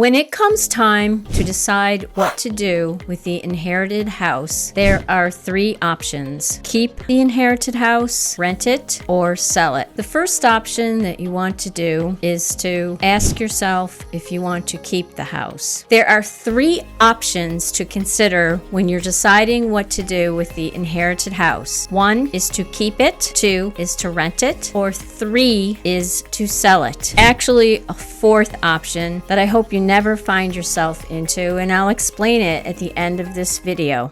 When it comes time to decide what to do with the inherited house, there are three options. Keep the inherited house, rent it, or sell it. The first option that you want to do is to ask yourself if you want to keep the house. There are three options to consider when you're deciding what to do with the inherited house. One is to keep it, two is to rent it, or three is to sell it. Actually, a fourth option that I hope you never find yourself into, and I'll explain it at the end of this video.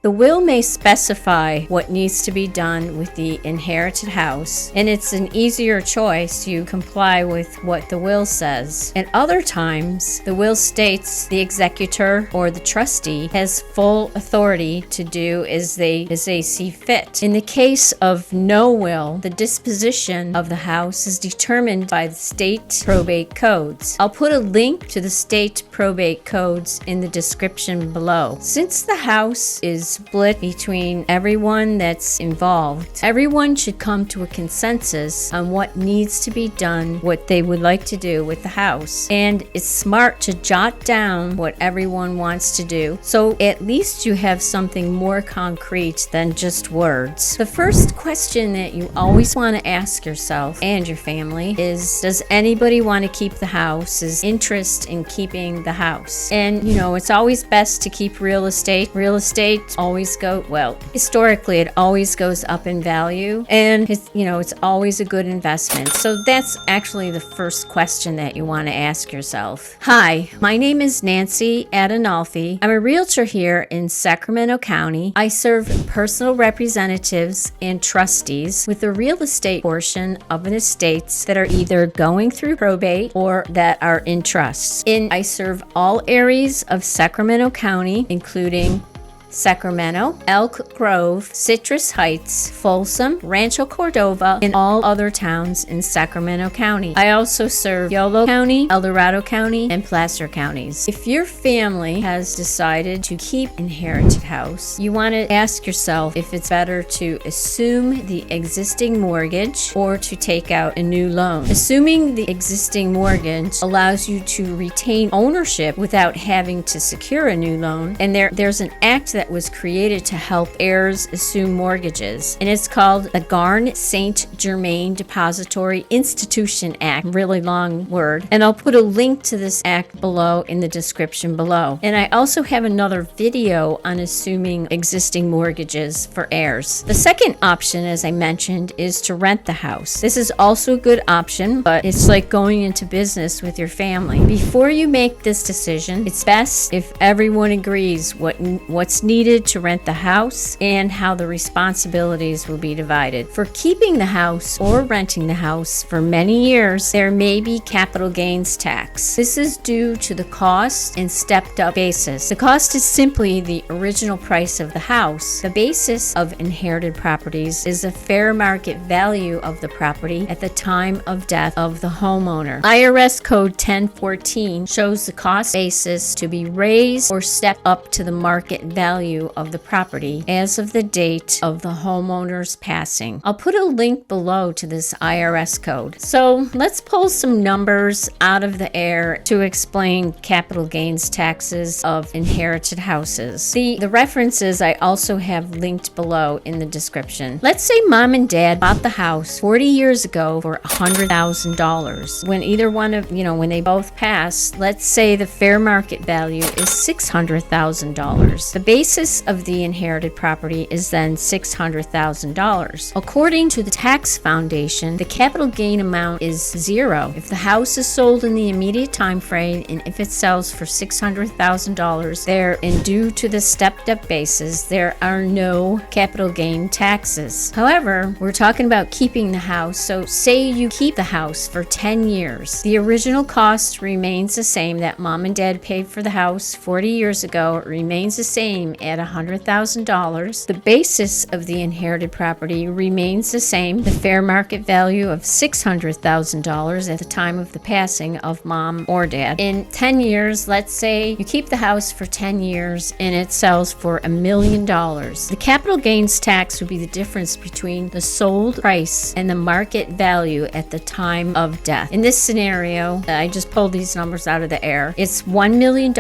The will may specify what needs to be done with the inherited house, and it's an easier choice to comply with what the will says. At other times, the will states the executor or the trustee has full authority to do as they see fit. In the case of no will, the disposition of the house is determined by the state probate codes. I'll put a link to the state probate codes in the description below. Since the house is split between everyone that's involved, everyone should come to a consensus on what needs to be done, what they would like to do with the house. And it's smart to jot down what everyone wants to do, so at least you have something more concrete than just words. The first question that you always want to ask yourself and your family is, does anybody want to keep the house? Is interest in keeping the house? And it's always best to keep real estate. Real estate always historically it always goes up in value, and it's always a good investment. So that's actually the first question that you want to ask yourself. Hi, my name is Nancy Adinolfi. I'm a realtor here in Sacramento County. I serve personal representatives and trustees with the real estate portion of an estates that are either going through probate or that are in trusts. I serve all areas of Sacramento County, including Sacramento, Elk Grove, Citrus Heights, Folsom, Rancho Cordova, and all other towns in Sacramento County. I also serve Yolo County, El Dorado County, and Placer counties. If your family has decided to keep inherited house, you want to ask yourself if it's better to assume the existing mortgage or to take out a new loan. Assuming the existing mortgage allows you to retain ownership without having to secure a new loan, and there's an act that was created to help heirs assume mortgages, and it's called the Garn-St. Germain Depository Institution Act. Really long word, and I'll put a link to this act below in the description below. And I also have another video on assuming existing mortgages for heirs. The second option, as I mentioned, is to rent the house. This is also a good option, but it's like going into business with your family. Before you make this decision, it's best if everyone agrees what's needed to rent the house and how the responsibilities will be divided. For keeping the house or renting the house for many years, there may be capital gains tax. This is due to the cost and stepped up basis. The cost is simply the original price of the house. The basis of inherited properties is the fair market value of the property at the time of death of the homeowner. IRS Code 1014 shows the cost basis to be raised or stepped up to the market value of the property as of the date of the homeowner's passing. I'll put a link below to this IRS code. So let's pull some numbers out of the air to explain capital gains taxes of inherited houses. The references I also have linked below in the description. Let's say mom and dad bought the house 40 years ago for $100,000. When either one of, when they both pass, let's say the fair market value is $600,000. The basis of the inherited property is then $600,000. According to the Tax Foundation, the capital gain amount is zero if the house is sold in the immediate time frame, and if it sells for $600,000 there, and due to the stepped-up basis, there are no capital gain taxes. However, we're talking about keeping the house, so say you keep the house for 10 years. The original cost remains the same that mom and dad paid for the house 40 years ago. It remains the same time at $100,000. The basis of the inherited property remains the same, the fair market value of $600,000 at the time of the passing of mom or dad. In 10 years, let's say you keep the house for 10 years and it sells for $1 million. The capital gains tax would be the difference between the sold price and the market value at the time of death. In this scenario, I just pulled these numbers out of the air. It's $1 million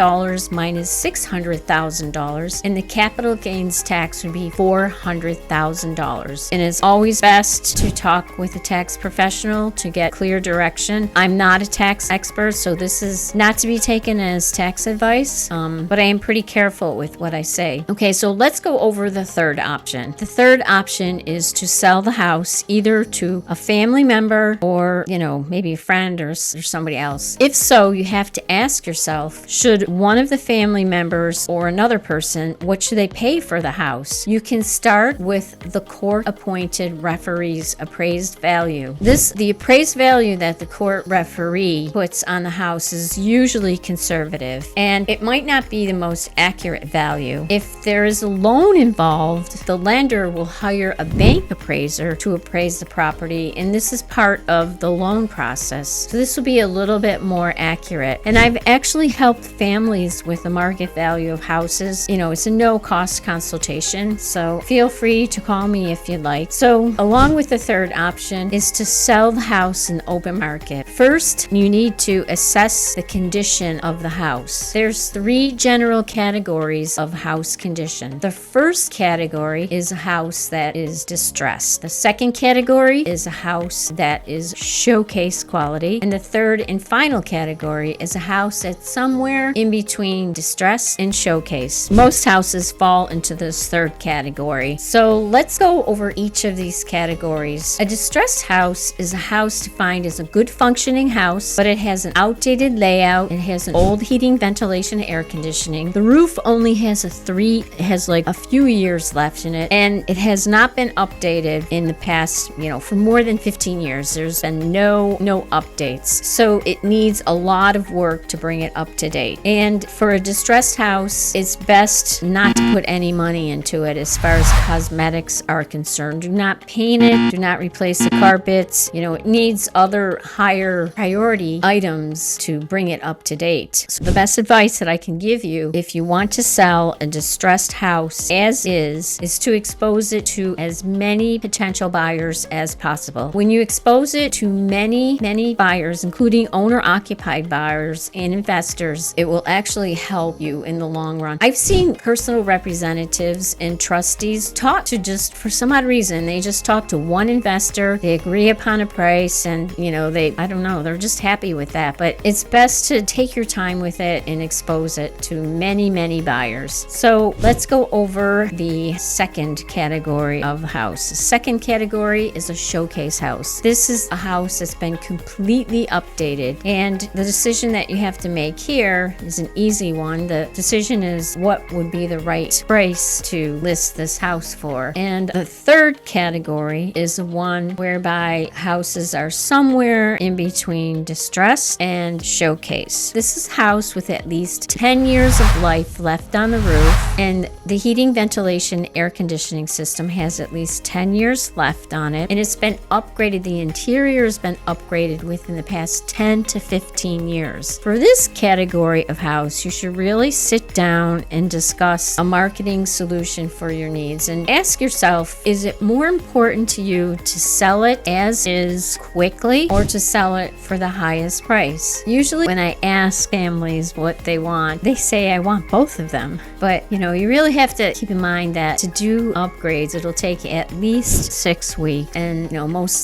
minus $600,000, and the capital gains tax would be $400,000. And it's always best to talk with a tax professional to get clear direction. I'm not a tax expert, so this is not to be taken as tax advice, but I am pretty careful with what I say. Okay, so let's go over the third option. The third option is to sell the house either to a family member or, maybe a friend or somebody else. If so, you have to ask yourself, should one of the family members or another person, what should they pay for the house? You can start with the court-appointed referee's appraised value. The appraised value that the court referee puts on the house is usually conservative, and it might not be the most accurate value. If there is a loan involved, the lender will hire a bank appraiser to appraise the property, and this is part of the loan process. So this will be a little bit more accurate. And I've actually helped families with the market value of houses. It's a no-cost consultation, so feel free to call me if you'd like. So along with the third option is to sell the house in open market. First, you need to assess the condition of the house. There's 3 general categories of house condition. The first category is a house that is distressed. The second category is a house that is showcase quality. And the third and final category is a house that's somewhere in between distress and showcase. Most houses fall into this third category. So let's go over each of these categories. A distressed house is a house defined as a good functioning house, but it has an outdated layout. It has an old heating, ventilation, air conditioning. The roof only has a few years left in it, and it has not been updated in the past, for more than 15 years. There's been no updates. So it needs a lot of work to bring it up to date. And for a distressed house, it's best not to put any money into it as far as cosmetics are concerned. Do not paint it. Do not replace the carpets. It needs other higher priority items to bring it up to date. So the best advice that I can give you if you want to sell a distressed house as is to expose it to as many potential buyers as possible. When you expose it to many buyers, including owner-occupied buyers and investors, it will actually help you in the long run. I've seen personal representatives and trustees talk to for some odd reason, they just talk to one investor, they agree upon a price, and they're just happy with that. But it's best to take your time with it and expose it to many buyers. So let's go over the second category of house. The second category is a showcase house. This is a house that's been completely updated, and the decision that you have to make here is an easy one. The decision is what would be the right price to list this house for. And the third category is the one whereby houses are somewhere in between distress and showcase. This is a house with at least 10 years of life left on the roof, and the heating, ventilation, air conditioning system has at least 10 years left on it, and it's been upgraded. The interior has been upgraded within the past 10 to 15 years. For this category of house, you should really sit down and discuss a marketing solution for your needs and ask yourself, is it more important to you to sell it as is quickly or to sell it for the highest price? Usually when I ask families what they want, they say, I want both of them. But you really have to keep in mind that to do upgrades, it'll take at least 6 weeks, and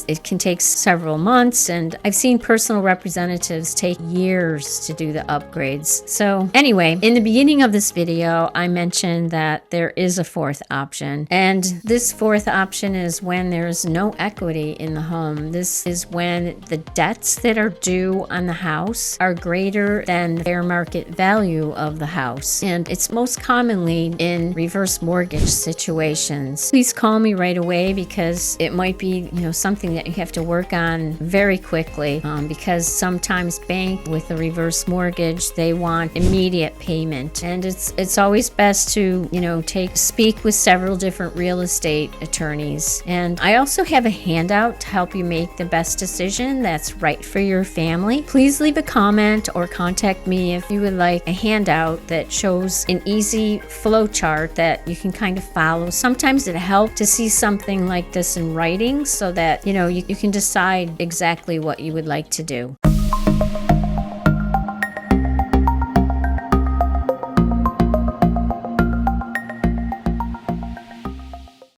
it can take several months, and I've seen personal representatives take years to do the upgrades. So anyway, in the beginning of this video, I mentioned that there is a fourth option, and this fourth option is when there's no equity in the home. This is when the debts that are due on the house are greater than the fair market value of the house, and it's most commonly in reverse mortgage situations. Please call me right away because it might be something that you have to work on very quickly, because sometimes banks with a reverse mortgage, they want immediate payment, and it's always best to, speak with several different real estate attorneys. And I also have a handout to help you make the best decision that's right for your family. Please leave a comment or contact me if you would like a handout that shows an easy flow chart that you can kind of follow. Sometimes it helps to see something like this in writing so that, you can decide exactly what you would like to do.